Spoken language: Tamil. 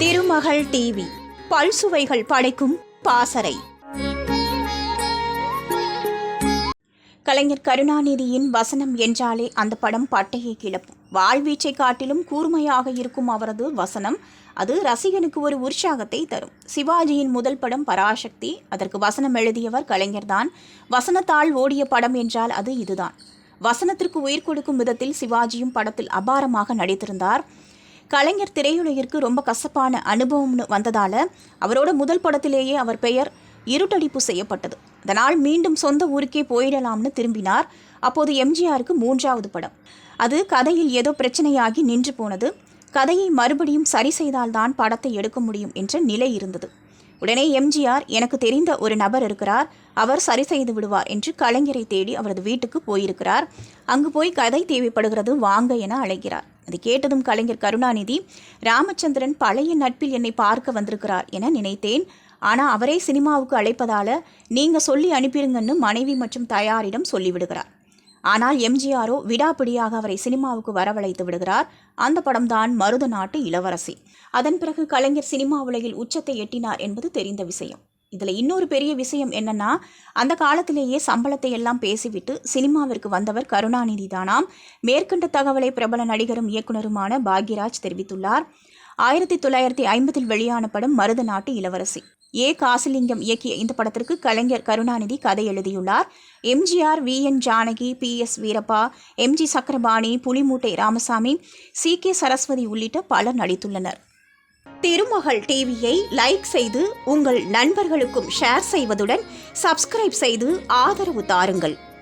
திருமகள் டிவி பல்சுவைகள் படைக்கும் பாசறை. கலைஞர் கருணாநிதியின் வசனம் என்றாலே அந்த படம் பட்டையை கிளப்பும். வாழ்வீச்சை காட்டிலும் கூர்மையாக இருக்கும் அவரது வசனம் அது ரசிகனுக்கு ஒரு உற்சாகத்தை தரும். சிவாஜியின் முதல் படம் பராசக்தி. அதற்கு வசனம் எழுதியவர் கலைஞர்தான். வசனத்தால் ஓடிய படம் என்றால் அது இதுதான். வசனத்திற்கு உயிர் கொடுக்கும் விதத்தில் சிவாஜியும் படத்தில் அபாரமாக நடித்திருந்தார். கலைஞர் திரையுலகிற்கு ரொம்ப கசப்பான அனுபவம்னு வந்ததால் அவரோட முதல் படத்திலேயே அவர் பெயர் இருட்டடிப்பு செய்யப்பட்டது. அதனால் மீண்டும் சொந்த ஊருக்கே போயிடலாம்னு திரும்பினார். அப்போது எம்ஜிஆருக்கு 3வது படம். அது கதையில் ஏதோ பிரச்சனையாகி நின்று போனது. கதையை மறுபடியும் சரி செய்தால்தான் படத்தை எடுக்க முடியும் என்ற நிலை இருந்தது. உடனே எம்ஜிஆர், எனக்கு தெரிந்த ஒரு நபர் இருக்கிறார், அவர் சரி செய்து விடுவார் என்று கலைஞரை தேடி அவரது வீட்டுக்கு போயிருக்கிறார். அங்கு போய் கதை தேவைப்படுகிறது, வாங்க என அழைக்கிறார். அதை கேட்டதும் கலைஞர் கருணாநிதி, ராமச்சந்திரன் பழைய நட்பில் என்னை பார்க்க வந்திருக்கிறார் என நினைத்தேன். ஆனால் அவரே சினிமாவுக்கு அழைப்பதால் நீங்கள் சொல்லி அனுப்பிடுங்கன்னு மனைவி மற்றும் தயாரிடம் சொல்லிவிடுகிறார். ஆனால் எம்ஜிஆரோ விடாப்பிடியாக அவரை சினிமாவுக்கு வரவழைத்து விடுகிறார். அந்த படம்தான் மருத நாட்டு இளவரசி. அதன் பிறகு கலைஞர் சினிமா உலகில் உச்சத்தை எட்டினார் என்பது தெரிந்த விஷயம். இதில் இன்னொரு பெரிய விஷயம் என்னன்னா, அந்த காலத்திலேயே சம்பளத்தை எல்லாம் பேசிவிட்டு சினிமாவிற்கு வந்தவர் கருணாநிதி தானாம். மேற்கண்ட தகவலை பிரபல நடிகரும் இயக்குனருமான பாக்யராஜ் தெரிவித்துள்ளார். 1950 வெளியான படம் மருத நாட்டு இளவரசி. காசிலிங்கம் இயக்கிய இந்த படத்திற்கு கலைஞர் கருணாநிதி கதை எழுதியுள்ளார். MGR, VN Janaki, PS Veerappa, MG Chakrapani, புலிமூட்டை Ramasamy, CK Saraswati உள்ளிட்ட பலர் நடித்துள்ளனர். திருமகள் டிவியை லைக் செய்து உங்கள் நண்பர்களுக்கும் ஷேர் செய்வதுடன் சப்ஸ்கிரைப் செய்து ஆதரவு தாருங்கள்.